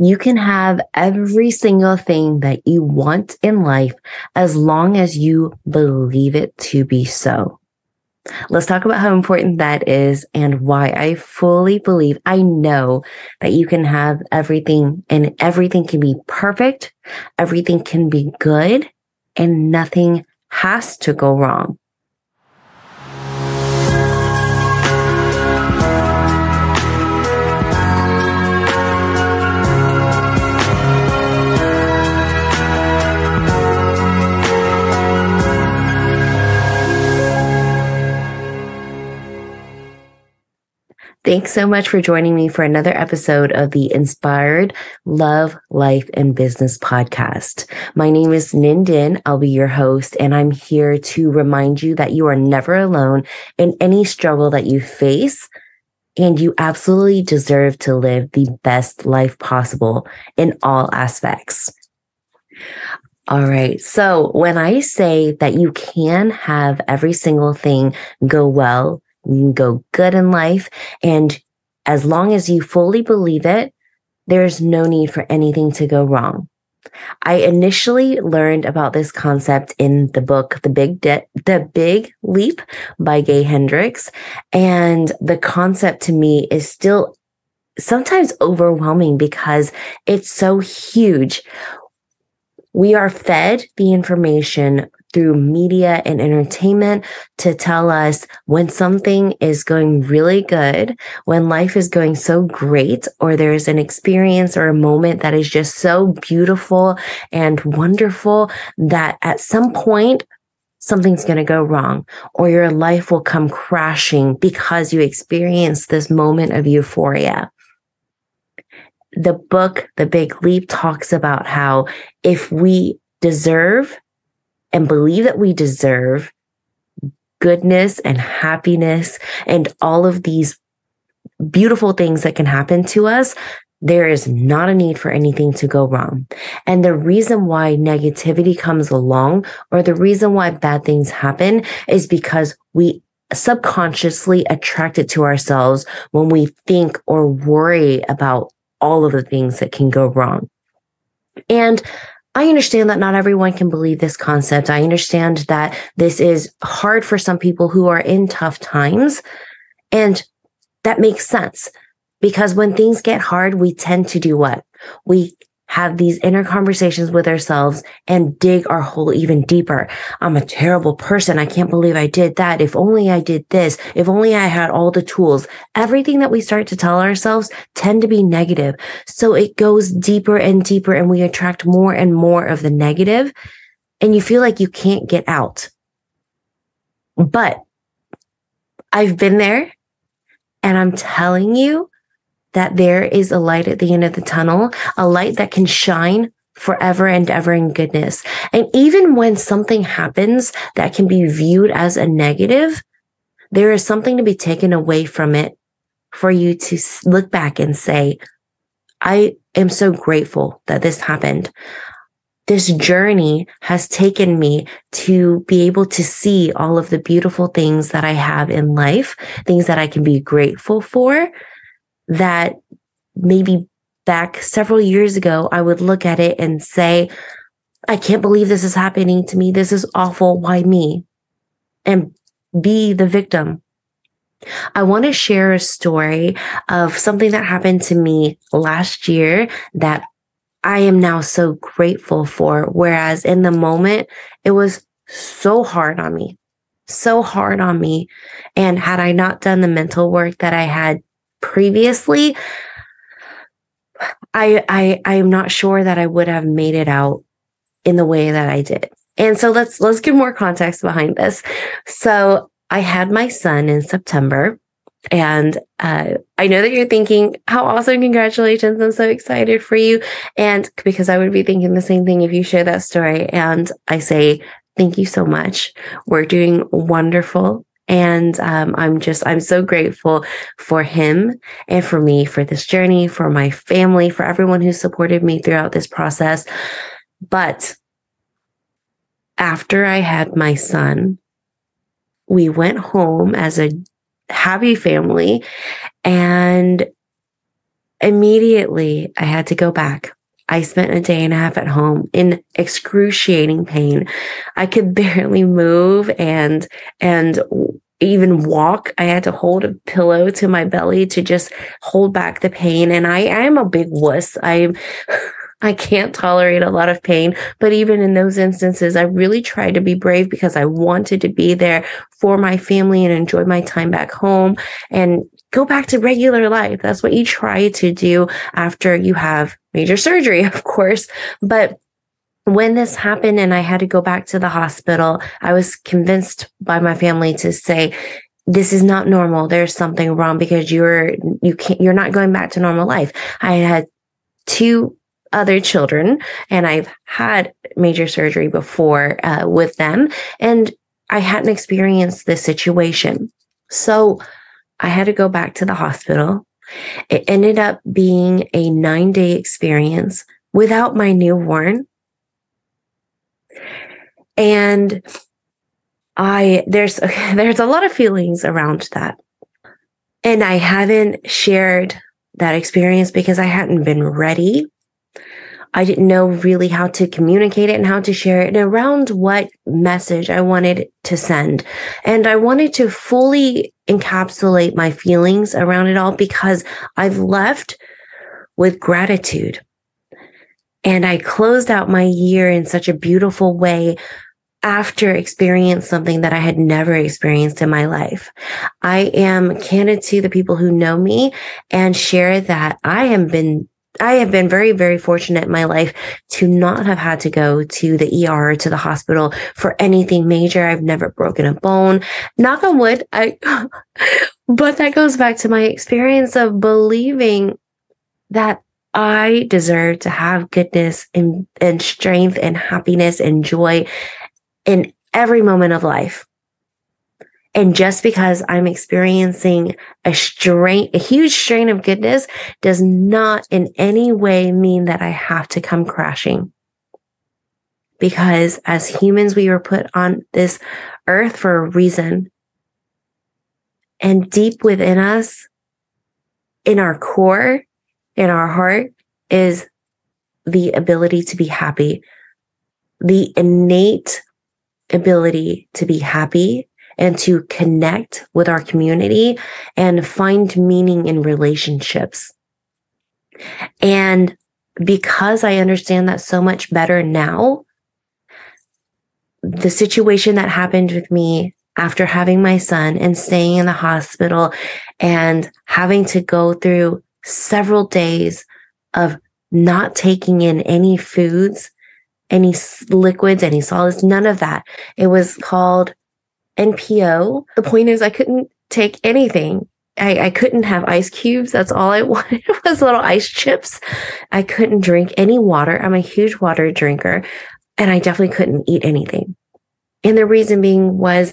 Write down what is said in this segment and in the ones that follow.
You can have every single thing that you want in life as long as you believe it to be so. Let's talk about how important that is and why I fully believe, I know that you can have everything and everything can be perfect. Everything can be good and nothing has to go wrong. Thanks so much for joining me for another episode of the Inspired Love, Life, and Business podcast. My name is Ninh Dinh. I'll be your host, and I'm here to remind you that you are never alone in any struggle that you face, and you absolutely deserve to live the best life possible in all aspects. All right. So when I say that you can have every single thing go well, you can go good in life. And as long as you fully believe it, there's no need for anything to go wrong. I initially learned about this concept in the book, The Big Leap by Gay Hendricks. And the concept to me is still sometimes overwhelming because it's so huge. We are fed the information through media and entertainment to tell us when something is going really good, when life is going so great, or there's an experience or a moment that is just so beautiful and wonderful that at some point, something's going to go wrong, or your life will come crashing because you experienced this moment of euphoria. The book, The Big Leap, talks about how if we deserve and believe that we deserve goodness and happiness and all of these beautiful things that can happen to us, there is not a need for anything to go wrong. And the reason why negativity comes along, or the reason why bad things happen, is because we subconsciously attract it to ourselves when we think or worry about all of the things that can go wrong. And I understand that not everyone can believe this concept. I understand that this is hard for some people who are in tough times. And that makes sense because when things get hard, we tend to do what? We have these inner conversations with ourselves and dig our hole even deeper. I'm a terrible person. I can't believe I did that. If only I did this. If only I had all the tools. Everything that we start to tell ourselves tend to be negative. So it goes deeper and deeper and we attract more and more of the negative and you feel like you can't get out. But I've been there and I'm telling you, that there is a light at the end of the tunnel, a light that can shine forever and ever in goodness. And even when something happens that can be viewed as a negative, there is something to be taken away from it for you to look back and say, I am so grateful that this happened. This journey has taken me to be able to see all of the beautiful things that I have in life, things that I can be grateful for, that maybe back several years ago, I would look at it and say, I can't believe this is happening to me. This is awful. Why me? And be the victim. I want to share a story of something that happened to me last year that I am now so grateful for. Whereas in the moment, it was so hard on me. And had I not done the mental work that I had previously, I am not sure that I would have made it out in the way that I did. And so let's give more context behind this. So I had my son in September, and I know that you're thinking, how awesome, congratulations, I'm so excited for you. And because I would be thinking the same thing if you share that story. And I say, thank you so much. We're doing wonderful. And I'm so grateful for him and for me, for this journey, for my family, for everyone who supported me throughout this process. But after I had my son, we went home as a happy family, and Immediately, I had to go back. I spent a day and a half at home in excruciating pain. I could barely move and even walk. I had to hold a pillow to my belly to just hold back the pain. And I am a big wuss. I can't tolerate a lot of pain, but even in those instances, I really tried to be brave because I wanted to be there for my family and enjoy my time back home and go back to regular life. That's what you try to do after you have major surgery, of course. But when this happened and I had to go back to the hospital, I was convinced by my family to say, this is not normal. There's something wrong because you're not going back to normal life. I had 2 other children and I've had major surgery before with them, and I hadn't experienced this situation. So I had to go back to the hospital. It ended up being a 9-day experience without my newborn. And there's a lot of feelings around that. And I haven't shared that experience because I hadn't been ready. I didn't know really how to communicate it and how to share it and around what message I wanted to send. And I wanted to fully encapsulate my feelings around it all because I've left with gratitude. And I closed out my year in such a beautiful way after experiencing something that I had never experienced in my life. I am candid to the people who know me and share that I have been very, very fortunate in my life to not have had to go to the ER or to the hospital for anything major. I've never broken a bone. Knock on wood. But that goes back to my experience of believing that I deserve to have goodness and strength and happiness and joy in every moment of life. And just because I'm experiencing a huge strain of goodness does not in any way mean that I have to come crashing. Because as humans, we were put on this earth for a reason. And deep within us, in our core, in our heart, is the ability to be happy, the innate ability to be happy and to connect with our community and find meaning in relationships. And because I understand that so much better now, the situation that happened with me after having my son and staying in the hospital and having to go through several days of not taking in any foods, any liquids, any solids, none of that. It was called NPO. The point is I couldn't take anything. I couldn't have ice cubes. That's all I wanted was little ice chips. I couldn't drink any water. I'm a huge water drinker, and I definitely couldn't eat anything. And the reason being was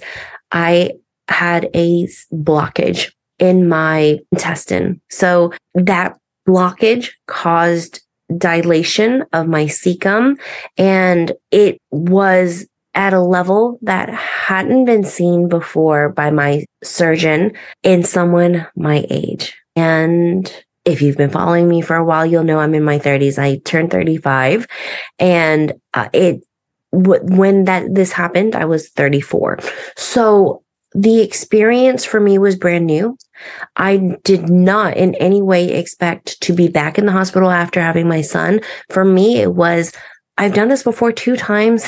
I had a blockage in my intestine. So that blockage caused dilation of my cecum, and it was at a level that hadn't been seen before by my surgeon in someone my age. And if you've been following me for a while, you'll know I'm in my 30s. I turned 35, and when this happened, I was 34. So the experience for me was brand new. I did not in any way expect to be back in the hospital after having my son. For me, it was, I've done this before 2 times.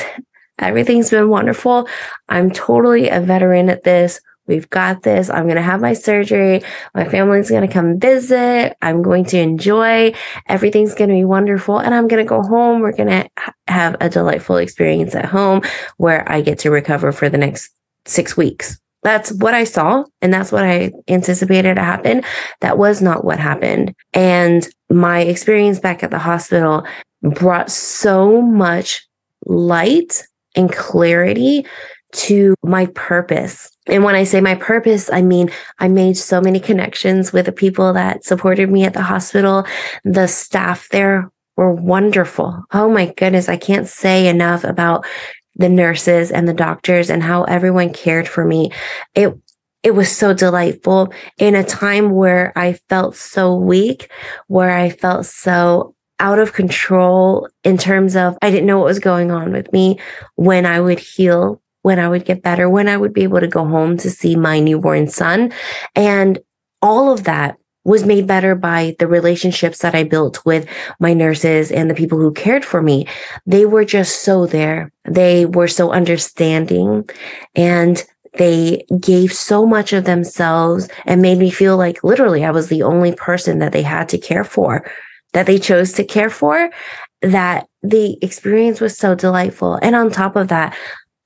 Everything's been wonderful. I'm totally a veteran at this. We've got this. I'm going to have my surgery. My family's going to come visit. I'm going to enjoy. Everything's going to be wonderful. And I'm going to go home. We're going to have a delightful experience at home where I get to recover for the next 6 weeks. That's what I saw, and that's what I anticipated to happen. That was not what happened. And my experience back at the hospital brought so much light and clarity to my purpose. And when I say my purpose, I mean, I made so many connections with the people that supported me at the hospital. The staff there were wonderful. Oh my goodness, I can't say enough about the nurses and the doctors and how everyone cared for me. it was so delightful in a time where I felt so weak, where I felt so out of control in terms of I didn't know what was going on with me, when I would heal, when I would get better, when I would be able to go home to see my newborn son. And all of that was made better by the relationships that I built with my nurses and the people who cared for me. They were just so there. They were so understanding, and they gave so much of themselves and made me feel like literally I was the only person that they had to care for, that they chose to care for, that the experience was so delightful. And on top of that,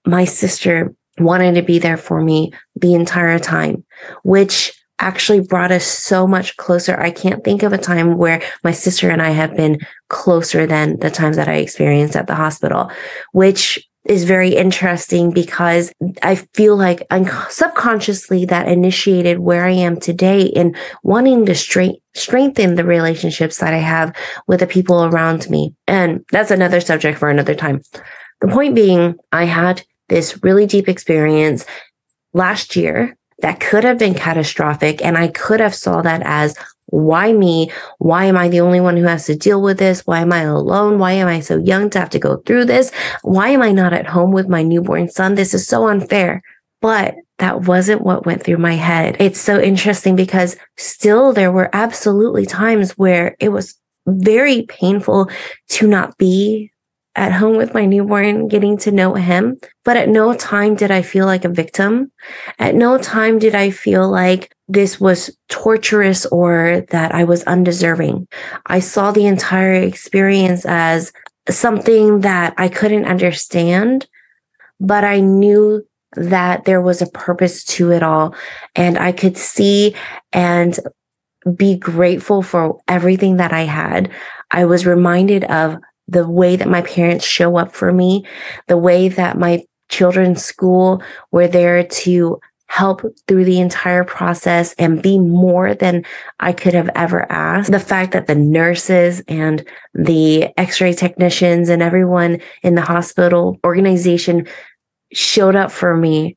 my sister wanted to be there for me the entire time, which actually brought us so much closer. I can't think of a time where my sister and I have been closer than the times that I experienced at the hospital, which is very interesting because I feel like subconsciously that initiated where I am today in wanting to strengthen the relationships that I have with the people around me. And that's another subject for another time. The point being, I had this really deep experience last year that could have been catastrophic. And I could have saw that as, why me? Why am I the only one who has to deal with this? Why am I alone? Why am I so young to have to go through this? Why am I not at home with my newborn son? This is so unfair. But that wasn't what went through my head. It's so interesting because still there were absolutely times where it was very painful to not be at home with my newborn, getting to know him. But at no time did I feel like a victim. At no time did I feel like this was torturous or that I was undeserving. I saw the entire experience as something that I couldn't understand, but I knew that there was a purpose to it all. And I could see and be grateful for everything that I had. I was reminded of the way that my parents show up for me, the way that my children's school were there to help through the entire process and be more than I could have ever asked. The fact that the nurses and the x-ray technicians and everyone in the hospital organization showed up for me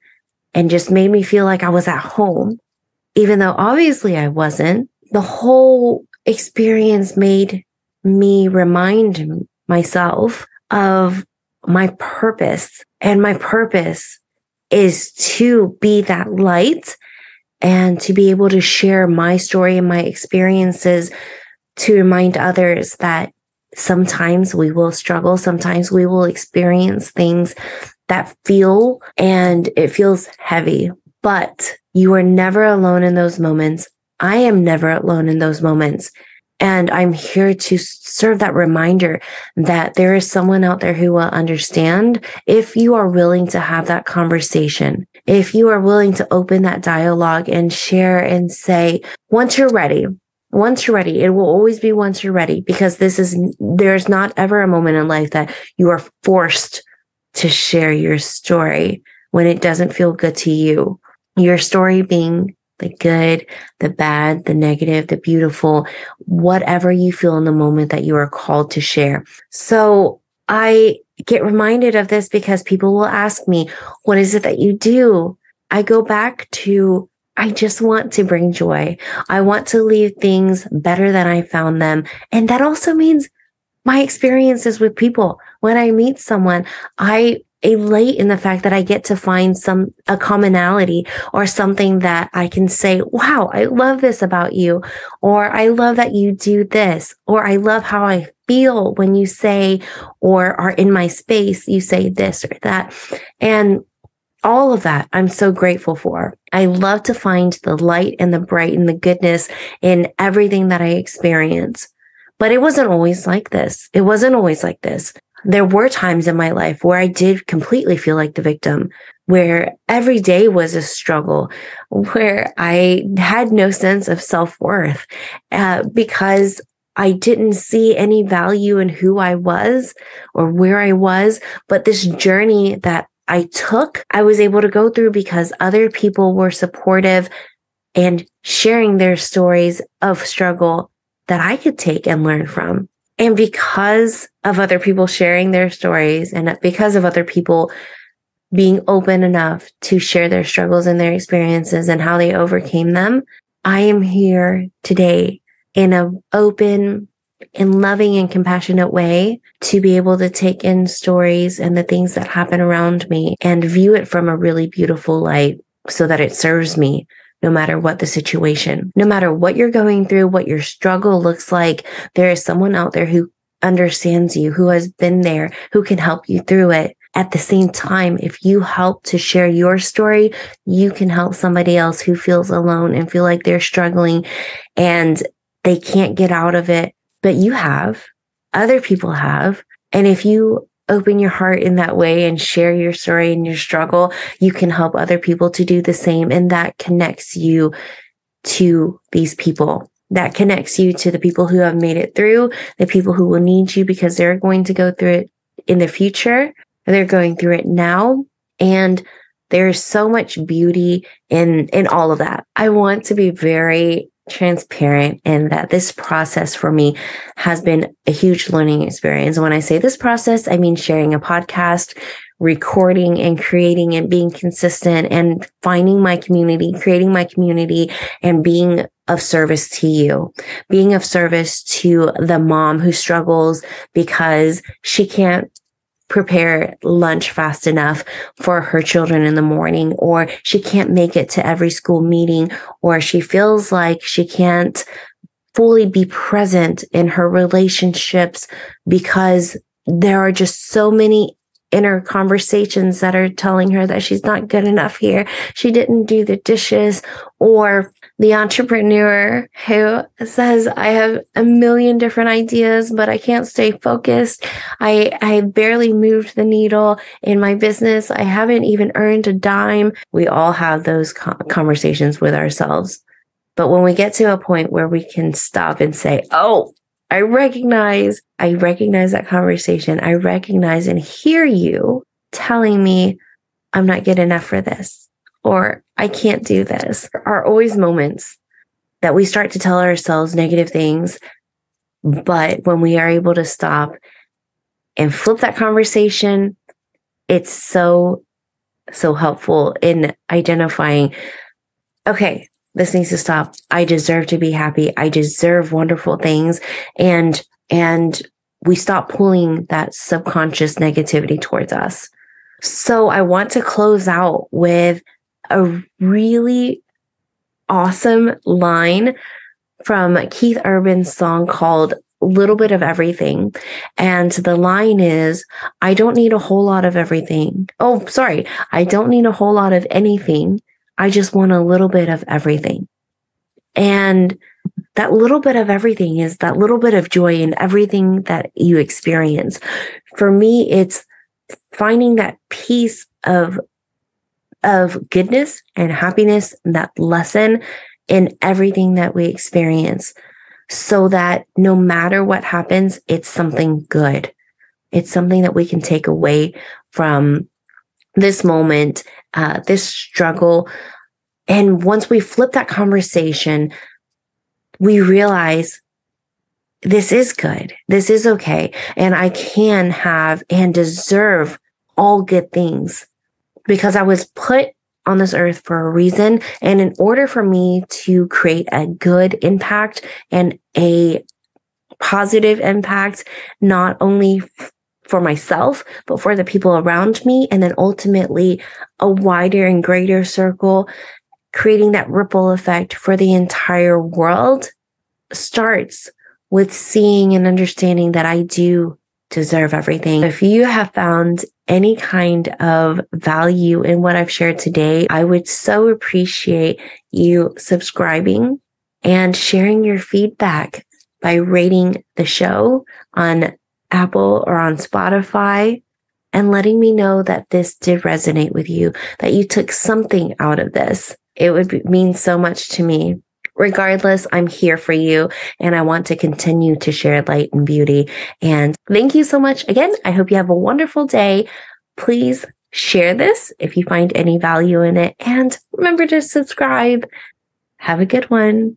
and just made me feel like I was at home, even though obviously I wasn't. The whole experience made me remind myself of my purpose. And my purpose is to be that light and to be able to share my story and my experiences to remind others that sometimes we will struggle. Sometimes we will experience things that feel, and it feels heavy, but you are never alone in those moments. I am never alone in those moments. And I'm here to serve that reminder that there is someone out there who will understand if you are willing to have that conversation, if you are willing to open that dialogue and share and say, once you're ready, it will always be once you're ready, because there's not ever a moment in life that you are forced to share your story when it doesn't feel good to you. Your story being the good, the bad, the negative, the beautiful, whatever you feel in the moment that you are called to share. So I get reminded of this because people will ask me, what is it that you do? I go back to, I just want to bring joy. I want to leave things better than I found them. And that also means my experiences with people. When I meet someone, I elate in the fact that I get to find a commonality or something that I can say, wow, I love this about you, or I love that you do this, or I love how I feel when you say, or are in my space, you say this or that. And all of that I'm so grateful for. I love to find the light and the bright and the goodness in everything that I experience. But it wasn't always like this. There were times in my life where I did completely feel like the victim, where every day was a struggle, where I had no sense of self-worth because I didn't see any value in who I was or where I was. But this journey that I took, I was able to go through because other people were supportive and sharing their stories of struggle that I could take and learn from. And because of other people sharing their stories and because of other people being open enough to share their struggles and their experiences and how they overcame them. I am here today in an open and loving and compassionate way to be able to take in stories and the things that happen around me and view it from a really beautiful light so that it serves me no matter what the situation, no matter what you're going through, what your struggle looks like. There is someone out there who understands you, who has been there, who can help you through it. At the same time, if you help to share your story, you can help somebody else who feels alone and feel like they're struggling and they can't get out of it. But you have, other people have. And if you open your heart in that way and share your story and your struggle, you can help other people to do the same. And that connects you to these people. That connects you to the people who have made it through, the people who will need you because they're going to go through it in the future. They're going through it now. And there's so much beauty in all of that. I want to be very transparent in that this process for me has been a huge learning experience. When I say this process, I mean sharing a podcast, recording and creating and being consistent and finding my community, creating my community and being of service to you, being of service to the mom who struggles because she can't prepare lunch fast enough for her children in the morning, or she can't make it to every school meeting, or she feels like she can't fully be present in her relationships because there are just so many inner conversations that are telling her that she's not good enough here. She didn't do the dishes, or the entrepreneur who says, I have a million different ideas, but I can't stay focused. I barely moved the needle in my business. I haven't even earned a dime. We all have those conversations with ourselves. But when we get to a point where we can stop and say, oh, I recognize that conversation. I recognize and hear you telling me I'm not good enough for this, or I can't do this. There are always moments that we start to tell ourselves negative things. But when we are able to stop and flip that conversation, it's so helpful in identifying, okay, this needs to stop. I deserve to be happy. I deserve wonderful things. And we stop pulling that subconscious negativity towards us. So I want to close out with a really awesome line from Keith Urban's song called Little Bit of Everything. And the line is, I don't need a whole lot of everything. Oh, sorry. I don't need a whole lot of anything. I just want a little bit of everything. And that little bit of everything is that little bit of joy in everything that you experience. For me, it's finding that piece of goodness and happiness, and that lesson in everything that we experience, so that no matter what happens, it's something good. It's something that we can take away from this moment, this struggle. And once we flip that conversation, we realize this is good. This is okay. And I can have and deserve all good things because I was put on this earth for a reason. And in order for me to create a good impact and a positive impact, not only for myself, but for the people around me, and then ultimately a wider and greater circle, creating that ripple effect for the entire world, starts with seeing and understanding that I do deserve everything. If you have found any kind of value in what I've shared today, I would so appreciate you subscribing and sharing your feedback by rating the show on Apple or on Spotify and letting me know that this did resonate with you, that you took something out of this. It would mean so much to me. Regardless, I'm here for you, and I want to continue to share light and beauty. And thank you so much. Again, I hope you have a wonderful day. Please share this if you find any value in it, and remember to subscribe. Have a good one.